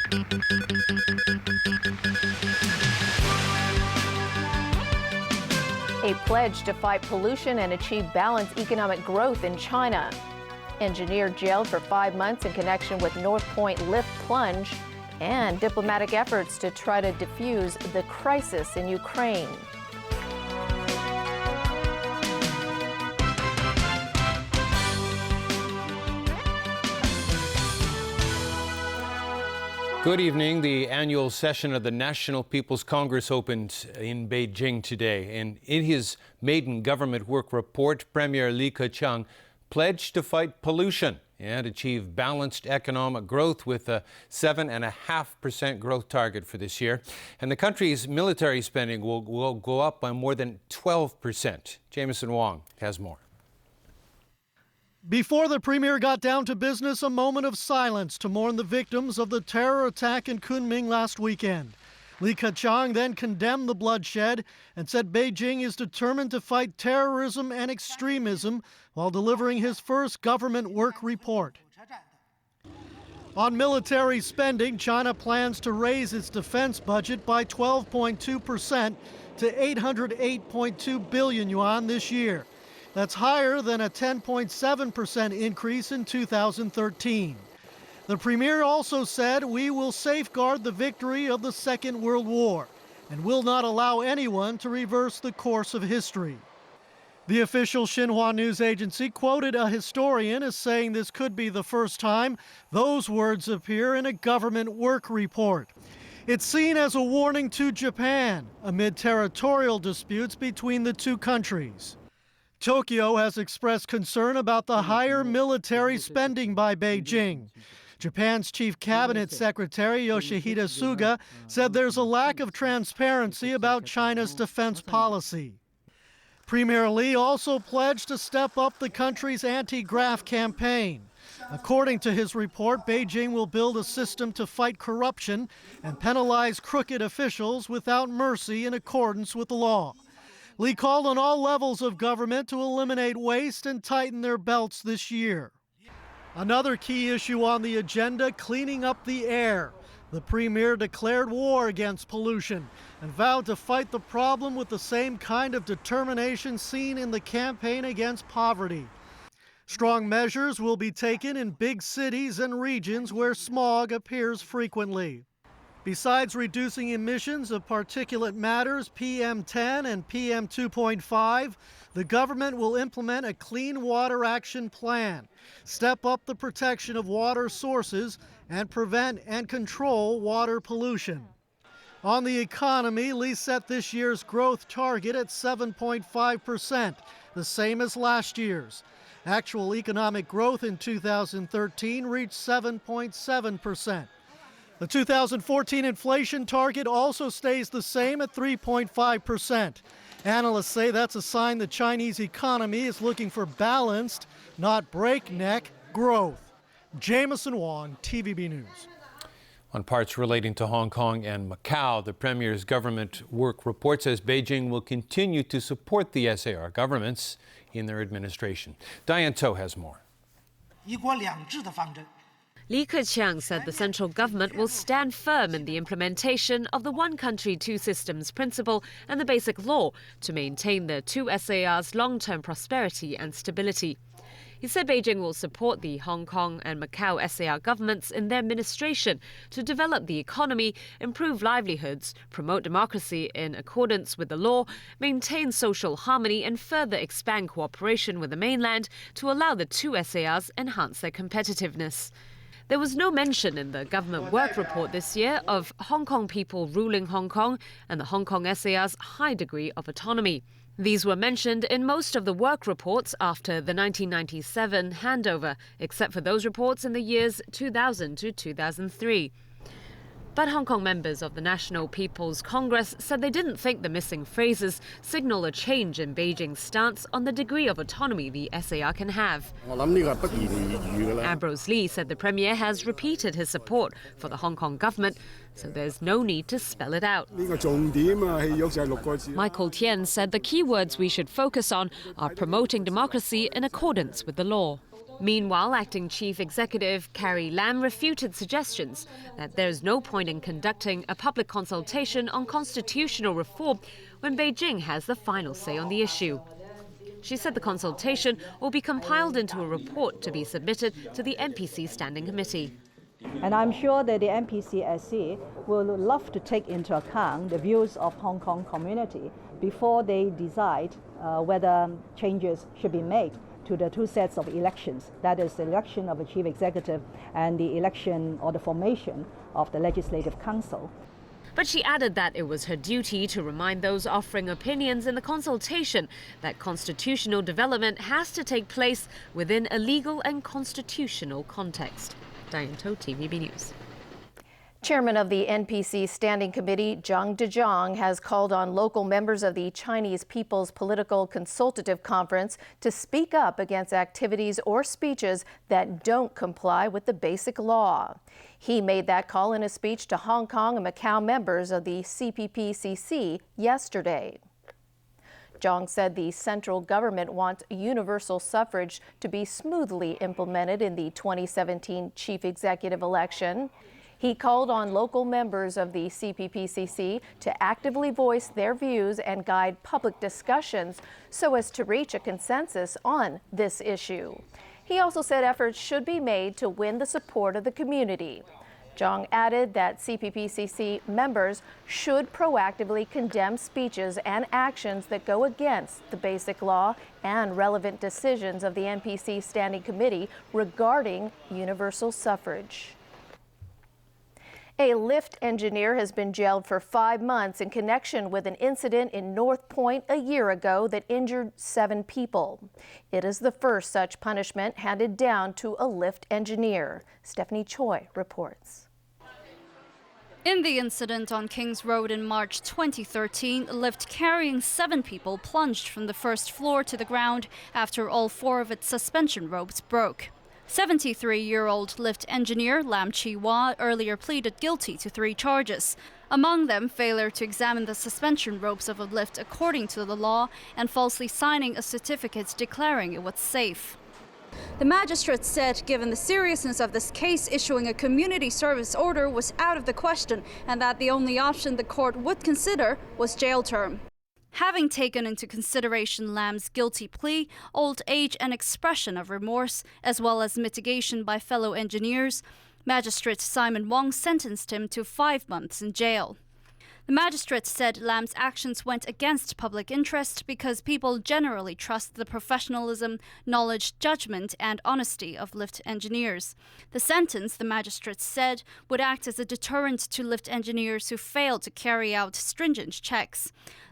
A pledge to fight pollution and achieve balanced economic growth in China. Engineer jailed for 5 months in connection with North Point lift plunge, and diplomatic efforts to try to defuse the crisis in Ukraine. Good evening. The annual session of the National People's Congress opened in Beijing today. And in his maiden government work report, Premier Li Keqiang pledged to fight pollution and achieve balanced economic growth with a 7.5% growth target for this year. And the country's military spending will go up by more than 12%. Jameson Wong has more. Before the premier got down to business, a moment of silence to mourn the victims of the terror attack in Kunming last weekend. Li Keqiang then condemned the bloodshed and said Beijing is determined to fight terrorism and extremism while delivering his first government work report. On military spending, China plans to raise its defense budget by 12.2% to 808.2 billion yuan this year. That's higher than a 10.7% increase in 2013. The premier also said, "We will safeguard the victory of the Second World War and will not allow anyone to reverse the course of history." The official Xinhua news agency quoted a historian as saying this could be the first time those words appear in a government work report. It's seen as a warning to Japan amid territorial disputes between the two countries. Tokyo has expressed concern about the higher military spending by Beijing. Japan's Chief Cabinet Secretary Yoshihide Suga said there's a lack of transparency about China's defense policy. Premier Li also pledged to step up the country's anti-graft campaign. According to his report, Beijing will build a system to fight corruption and penalize crooked officials without mercy in accordance with the law. Li called on all levels of government to eliminate waste and tighten their belts this year. Another key issue on the agenda, cleaning up the air. The premier declared war against pollution and vowed to fight the problem with the same kind of determination seen in the campaign against poverty. Strong measures will be taken in big cities and regions where smog appears frequently. Besides reducing emissions of particulate matters PM10 and PM2.5, the government will implement a Clean Water Action Plan, step up the protection of water sources, and prevent and control water pollution. On the economy, Li set this year's growth target at 7.5%, the same as last year's. Actual economic growth in 2013 reached 7.7%. The 2014 inflation target also stays the same at 3.5%. Analysts say that's a sign the Chinese economy is looking for balanced, not breakneck, growth. Jameson Wong, TVB News. On parts relating to Hong Kong and Macau, the Premier's government work report says Beijing will continue to support the SAR governments in their administration. Diane To has more. Li Keqiang said the central government will stand firm in the implementation of the one country, two systems principle and the basic law to maintain the two SAR's long-term prosperity and stability. He said Beijing will support the Hong Kong and Macau SAR governments in their administration to develop the economy, improve livelihoods, promote democracy in accordance with the law, maintain social harmony and further expand cooperation with the mainland to allow the two SARs enhance their competitiveness. There was no mention in the government work report this year of Hong Kong people ruling Hong Kong and the Hong Kong SAR's high degree of autonomy. These were mentioned in most of the work reports after the 1997 handover, except for those reports in the years 2000 to 2003. But Hong Kong members of the National People's Congress said they didn't think the missing phrases signal a change in Beijing's stance on the degree of autonomy the SAR can have. Ambrose Lee said the Premier has repeated his support for the Hong Kong government, so there's no need to spell it out. Michael Tien said the key words we should focus on are promoting democracy in accordance with the law. Meanwhile, Acting Chief Executive Carrie Lam refuted suggestions that there's no point in conducting a public consultation on constitutional reform when Beijing has the final say on the issue. She said the consultation will be compiled into a report to be submitted to the NPC Standing Committee. And I'm sure that the NPCSC will love to take into account the views of Hong Kong community before they decide whether changes should be made to the two sets of elections, that is the election of a chief executive and the election or the formation of the Legislative Council. But she added that it was her duty to remind those offering opinions in the consultation that constitutional development has to take place within a legal and constitutional context. Diane To, TVB News. Chairman of the NPC Standing Committee, Zhang Dejiang, has called on local members of the Chinese People's Political Consultative Conference to speak up against activities or speeches that don't comply with the Basic Law. He made that call in a speech to Hong Kong and Macau members of the CPPCC yesterday. Zhang said the central government wants universal suffrage to be smoothly implemented in the 2017 chief executive election. He called on local members of the CPPCC to actively voice their views and guide public discussions so as to reach a consensus on this issue. He also said efforts should be made to win the support of the community. Zhang added that CPPCC members should proactively condemn speeches and actions that go against the Basic Law and relevant decisions of the NPC Standing Committee regarding universal suffrage. A lift engineer has been jailed for 5 months in connection with an incident in North Point a year ago that injured 7 people. It is the first such punishment handed down to a lift engineer. Stephanie Choi reports. In the incident on Kings Road in March 2013, a lift carrying 7 people plunged from the first floor to the ground after all 4 of its suspension ropes broke. 73-year-old lift engineer Lam Chi-wah earlier pleaded guilty to 3 charges. Among them, failure to examine the suspension ropes of a lift according to the law and falsely signing a certificate declaring it was safe. The magistrate said given the seriousness of this case, issuing a community service order was out of the question and that the only option the court would consider was jail term. Having taken into consideration Lam's guilty plea, old age and expression of remorse, as well as mitigation by fellow engineers, Magistrate Simon Wong sentenced him to 5 months in jail. The magistrate said Lam's actions went against public interest because people generally trust the professionalism, knowledge, judgment, and honesty of lift engineers. The sentence, the magistrate said, would act as a deterrent to lift engineers who failed to carry out stringent checks.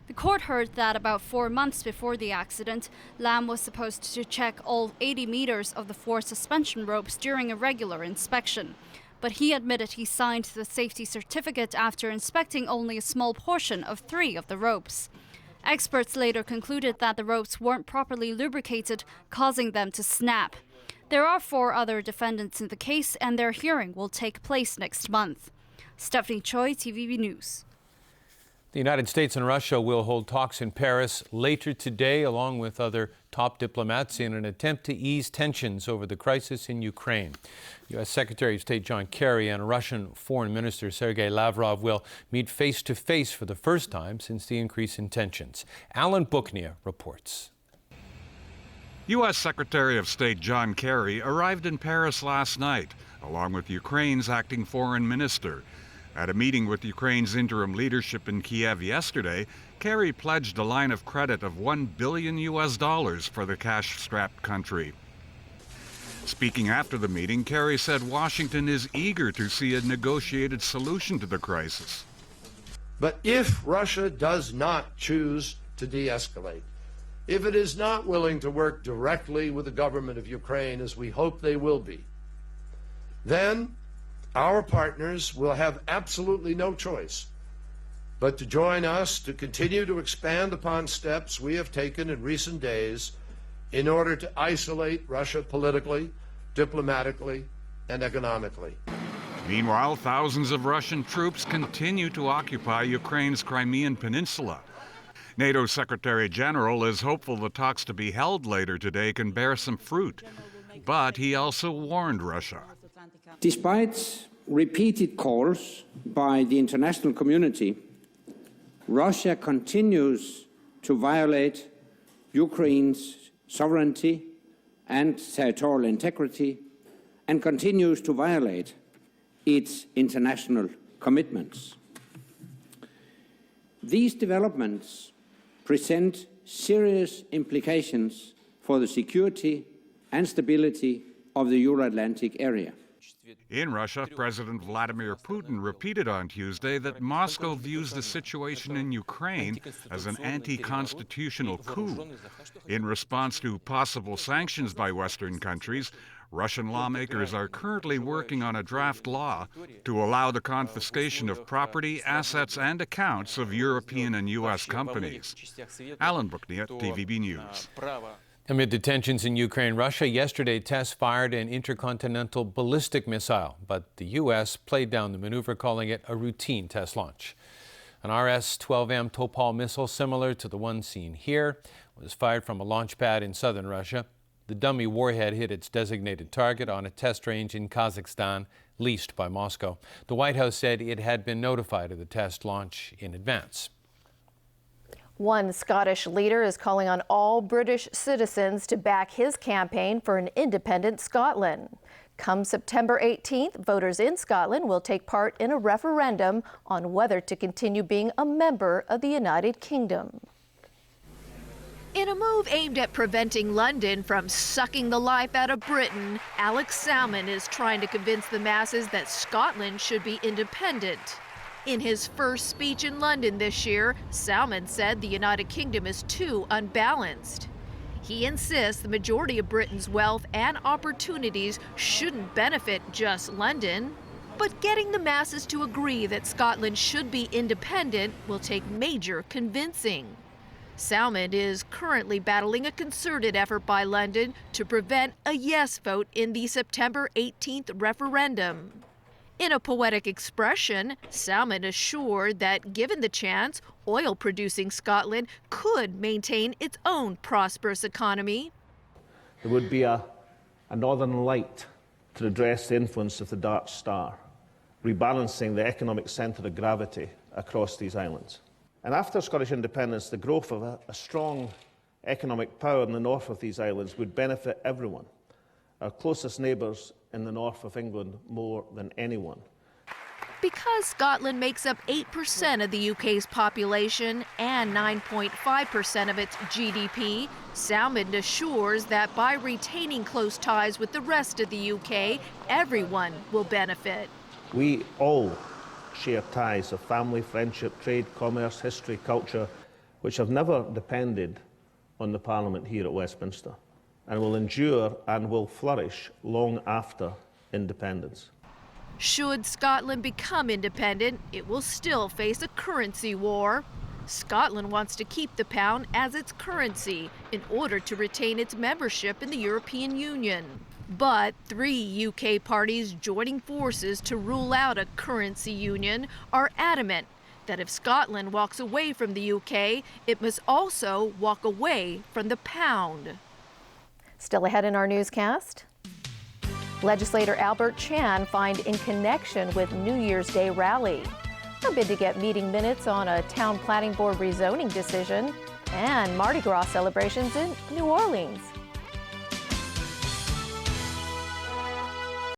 The court heard that about 4 months before the accident, Lam was supposed to check all 80 meters of the 4 suspension ropes during a regular inspection. But he admitted he signed the safety certificate after inspecting only a small portion of 3 of the ropes. Experts later concluded that the ropes weren't properly lubricated, causing them to snap. There are 4 other defendants in the case, and their hearing will take place next month. Stephanie Choi, TVB News. The United States and Russia will hold talks in Paris later today, along with other top diplomats, in an attempt to ease tensions over the crisis in Ukraine. U.S. Secretary of State John Kerry and Russian Foreign Minister Sergei Lavrov will meet face-to-face for the first time since the increase in tensions. Alan Booknia reports. U.S. Secretary of State John Kerry arrived in Paris last night, along with Ukraine's acting foreign minister. At a meeting with Ukraine's interim leadership in Kiev yesterday, Kerry pledged a line of credit of $1 billion for the cash-strapped country. Speaking after the meeting, Kerry said Washington is eager to see a negotiated solution to the crisis. But if Russia does not choose to de-escalate, if it is not willing to work directly with the government of Ukraine, as we hope they will be, then our partners will have absolutely no choice but to join us to continue to expand upon steps we have taken in recent days in order to isolate Russia politically, diplomatically, and economically. Meanwhile, thousands of Russian troops continue to occupy Ukraine's Crimean Peninsula. NATO Secretary General is hopeful the talks to be held later today can bear some fruit. but he also warned Russia. Despite repeated calls by the international community, Russia continues to violate Ukraine's sovereignty and territorial integrity and continues to violate its international commitments. These developments present serious implications for the security and stability of the Euro-Atlantic area. In Russia, President Vladimir Putin repeated on Tuesday that Moscow views the situation in Ukraine as an anti-constitutional coup. In response to possible sanctions by Western countries, Russian lawmakers are currently working on a draft law to allow the confiscation of property, assets, and accounts of European and U.S. companies. Alan Brookniat, TVB News. Amid the tensions in Ukraine, Russia yesterday test-fired an intercontinental ballistic missile, but the U.S. played down the maneuver, calling it a routine test launch. An RS-12M Topol missile similar to the one seen here was fired from a launch pad in southern Russia. The dummy warhead hit its designated target on a test range in Kazakhstan, leased by Moscow. The White House said it had been notified of the test launch in advance. One Scottish leader is calling on all British citizens to back his campaign for an independent Scotland. Come September 18th, voters in Scotland will take part in a referendum on whether to continue being a member of the United Kingdom. In a move aimed at preventing London from sucking the life out of Britain, Alex Salmond is trying to convince the masses that Scotland should be independent. In his first speech in London this year, Salmond said the United Kingdom is too unbalanced. He insists the majority of Britain's wealth and opportunities shouldn't benefit just London. But getting the masses to agree that Scotland should be independent will take major convincing. Salmond is currently battling a concerted effort by London to prevent a yes vote in the September 18th referendum. In a poetic expression, Salmond assured that given the chance, oil-producing Scotland could maintain its own prosperous economy. There would be a northern light to address the influence of the Dark Star, rebalancing the economic centre of gravity across these islands. And after Scottish independence, the growth of a strong economic power in the north of these islands would benefit everyone, our closest neighbours in the north of England more than anyone. Because Scotland makes up 8% of the UK's population and 9.5% of its GDP, Salmond assures that by retaining close ties with the rest of the UK, everyone will benefit. We all share ties of family, friendship, trade, commerce, history, culture, which have never depended on the Parliament here at Westminster, and will endure and will flourish long after independence. Should Scotland become independent, it will still face a currency war. Scotland wants to keep the pound as its currency in order to retain its membership in the European Union. But 3 UK parties joining forces to rule out a currency union are adamant that if Scotland walks away from the UK, it must also walk away from the pound. Still ahead in our newscast, legislator Albert Chan fined in connection with New Year's Day rally, a bid to get meeting minutes on a town planning board rezoning decision, and Mardi Gras celebrations in New Orleans.